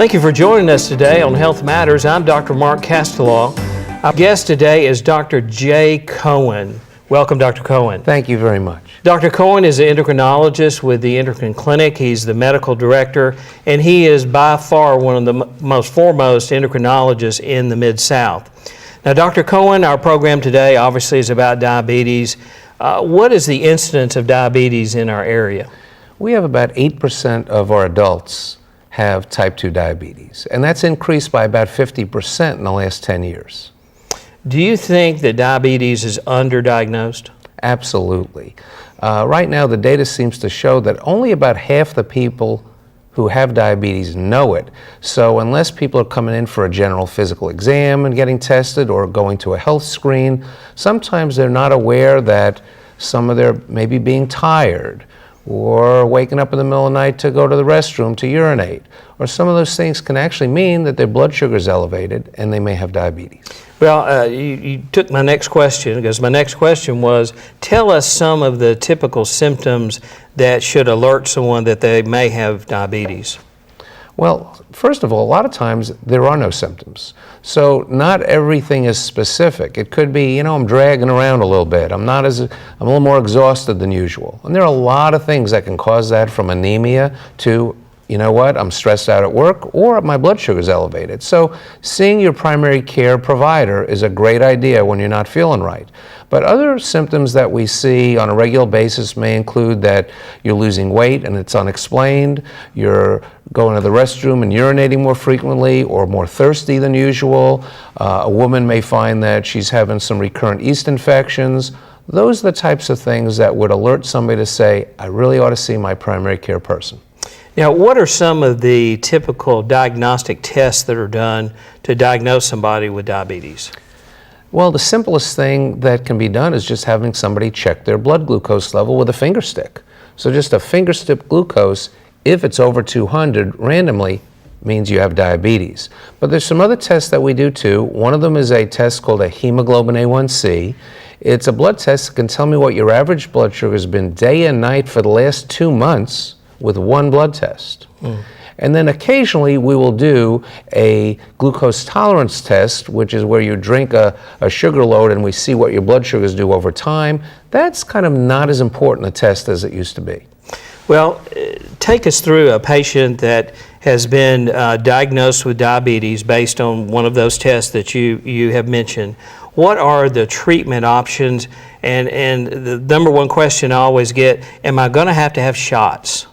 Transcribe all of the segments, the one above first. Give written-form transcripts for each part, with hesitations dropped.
Thank you for joining us today on Health Matters. I'm Dr. Mark Castellaw. Our guest today is Dr. Jay Cohen. Welcome, Dr. Cohen. Thank you very much. Dr. Cohen is an endocrinologist with the Endocrine Clinic. He's the medical director, and he is by far one of the most foremost endocrinologists in the Mid-South. Now, Dr. Cohen, our program today obviously is about diabetes. What is the incidence of diabetes in our area? We have about 8% of our adults have type 2 diabetes, and that's increased by about 50% in the last 10 years. Do you think that diabetes is underdiagnosed? Absolutely. Right now, the data seems to show that only about half the people who have diabetes know it. So unless people are coming in for a general physical exam and getting tested or going to a health screen, sometimes they're not aware that some of their maybe being tired or waking up in the middle of the night to go to the restroom to urinate, or some of those things can actually mean that their blood sugar is elevated and they may have diabetes. Well, you took my next question, because my next question was, tell us some of the typical symptoms that should alert someone that they may have diabetes. Well, first of all, a lot of times there are no symptoms. So not everything is specific. It could be, I'm dragging around a little bit. I'm a little more exhausted than usual. And there are a lot of things that can cause that, from anemia to, I'm stressed out at work, or my blood sugar is elevated. So seeing your primary care provider is a great idea when you're not feeling right. But other symptoms that we see on a regular basis may include that you're losing weight and it's unexplained, you're going to the restroom and urinating more frequently or more thirsty than usual. A woman may find that she's having some recurrent yeast infections. Those are the types of things that would alert somebody to say, I really ought to see my primary care person. Now, what are some of the typical diagnostic tests that are done to diagnose somebody with diabetes? Well, the simplest thing that can be done is just having somebody check their blood glucose level with a finger stick. So just a finger stick glucose, if it's over 200 randomly, means you have diabetes. But there's some other tests that we do too. One of them is a test called a hemoglobin A1C. It's a blood test that can tell me what your average blood sugar has been day and night for the last 2 months with one blood test. And then occasionally we will do a glucose tolerance test, which is where you drink a sugar load and we see what your blood sugars do over time. That's kind of not as important a test as it used to be. Well, take us through a patient that has been diagnosed with diabetes based on one of those tests that you have mentioned. What are the treatment options? And the number one question I always get, am I going to have shots?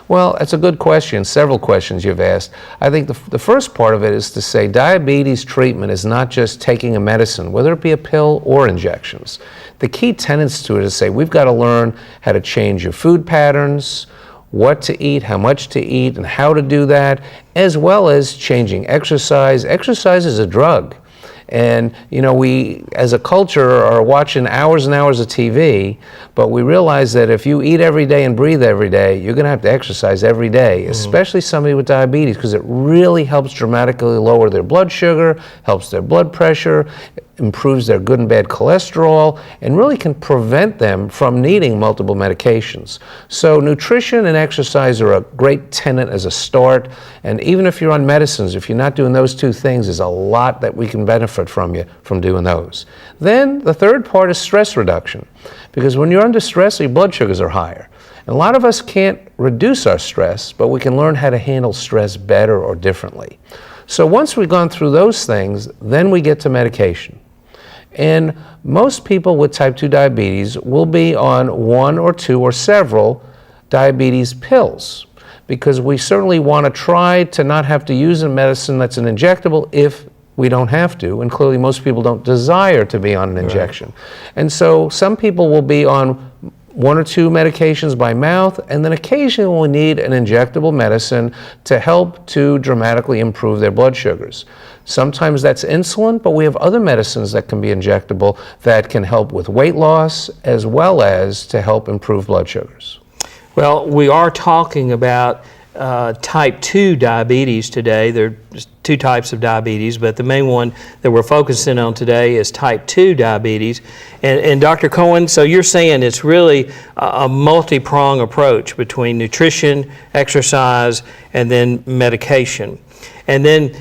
Well, that's a good question. Several questions you've asked. I think the first part of it is to say diabetes treatment is not just taking a medicine, whether it be a pill or injections. The key tenets to it is to say we've got to learn how to change your food patterns, what to eat, how much to eat, and how to do that, as well as changing exercise. Exercise is a drug. And, we as a culture are watching hours and hours of TV, but we realize that if you eat every day and breathe every day, you're going to have to exercise every day, especially somebody with diabetes, because it really helps dramatically lower their blood sugar, helps their blood pressure, improves their good and bad cholesterol, and really can prevent them from needing multiple medications. So nutrition and exercise are a great tenet as a start, and even if you're on medicines, if you're not doing those two things, there's a lot that we can benefit from you from doing those. Then the third part is stress reduction, because when you're under stress, your blood sugars are higher. And a lot of us can't reduce our stress, but we can learn how to handle stress better or differently. So once we've gone through those things, then we get to medication. And most people with type 2 diabetes will be on one or two or several diabetes pills, because we certainly want to try to not have to use a medicine that's an injectable if we don't have to, and clearly most people don't desire to be on an injection. Right. And so some people will be on one or two medications by mouth, and then occasionally will need an injectable medicine to help to dramatically improve their blood sugars. Sometimes that's insulin, but we have other medicines that can be injectable that can help with weight loss as well as to help improve blood sugars. Well, we are talking about type 2 diabetes today. There are two types of diabetes, but the main one that we're focusing on today is type 2 diabetes. And Dr. Cohen, so you're saying it's really a multi-pronged approach between nutrition, exercise, and then medication. And then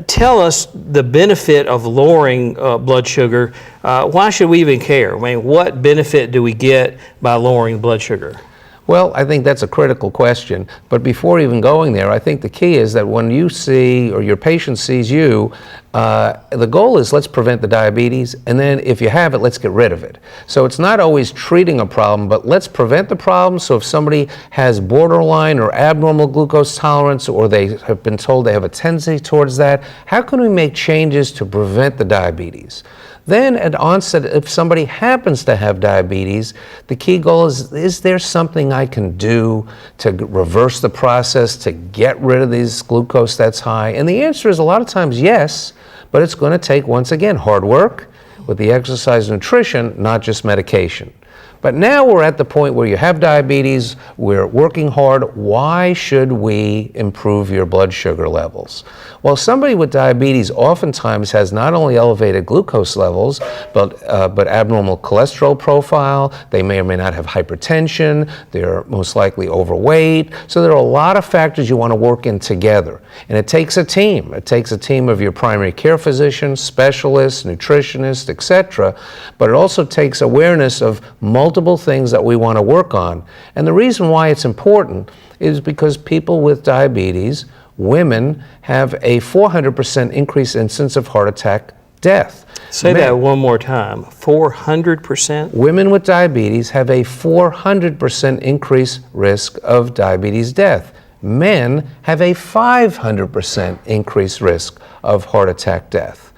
tell us the benefit of lowering blood sugar. Why should we even care? I mean, what benefit do we get by lowering blood sugar? Well, I think that's a critical question. But before even going there, I think the key is that when you see, or your patient sees you, the goal is let's prevent the diabetes, and then if you have it, let's get rid of it. So it's not always treating a problem, but let's prevent the problem. So if somebody has borderline or abnormal glucose tolerance, or they have been told they have a tendency towards that, how can we make changes to prevent the diabetes? Then at onset, if somebody happens to have diabetes, the key goal is there something I can do to reverse the process, to get rid of this glucose that's high? And the answer is a lot of times yes, but it's going to take, once again, hard work with the exercise and nutrition, not just medication. But now we're at the point where you have diabetes, we're working hard. Why should we improve your blood sugar levels? Well, somebody with diabetes oftentimes has not only elevated glucose levels, but abnormal cholesterol profile. They may or may not have hypertension. They're most likely overweight. So there are a lot of factors you want to work in together. And it takes a team. It takes a team of your primary care physician, specialists, nutritionists, etc. But it also takes awareness of multiple things that we want to work on. And the reason why it's important is because people with diabetes, women, have a 400% increased incidence of heart attack death. Say that one more time. 400%? Women with diabetes have a 400% increased risk of diabetes death. Men have a 500% increased risk of heart attack death.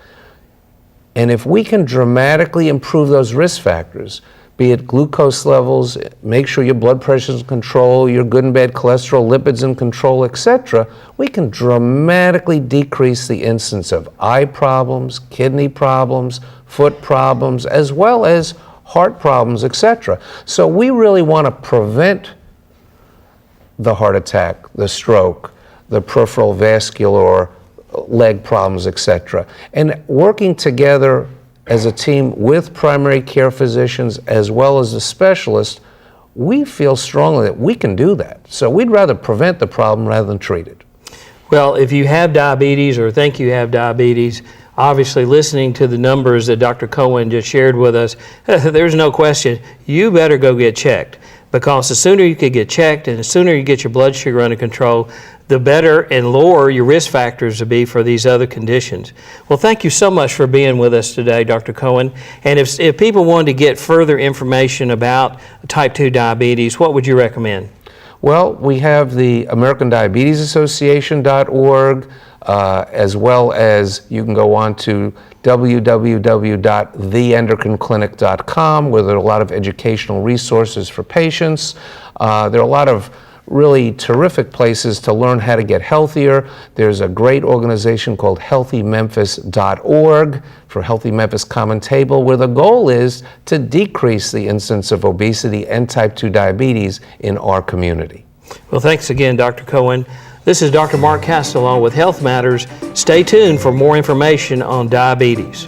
And if we can dramatically improve those risk factors, be it glucose levels, make sure your blood pressure is in control, your good and bad cholesterol, lipids in control, etc., we can dramatically decrease the incidence of eye problems, kidney problems, foot problems, as well as heart problems, etc. So we really want to prevent the heart attack, the stroke, the peripheral vascular or leg problems, etc. And working together as a team with primary care physicians as well as the specialists, we feel strongly that we can do that. So we'd rather prevent the problem rather than treat it. Well, if you have diabetes or think you have diabetes, obviously listening to the numbers that Dr. Cohen just shared with us, there's no question, you better go get checked. Because the sooner you could get checked and the sooner you get your blood sugar under control, the better and lower your risk factors will be for these other conditions. Well, thank you so much for being with us today, Dr. Cohen. And if people wanted to get further information about type 2 diabetes, what would you recommend? Well, we have the American Diabetes Association.org, as well as you can go on to www.theendocrineclinic.com, where there are a lot of educational resources for patients. There are a lot of really terrific places to learn how to get healthier. There's a great organization called healthymemphis.org for Healthy Memphis Common Table, where the goal is to decrease the incidence of obesity and type 2 diabetes in our community. Well, thanks again, Dr. Cohen. This is Dr. Mark Castellaw with Health Matters. Stay tuned for more information on diabetes.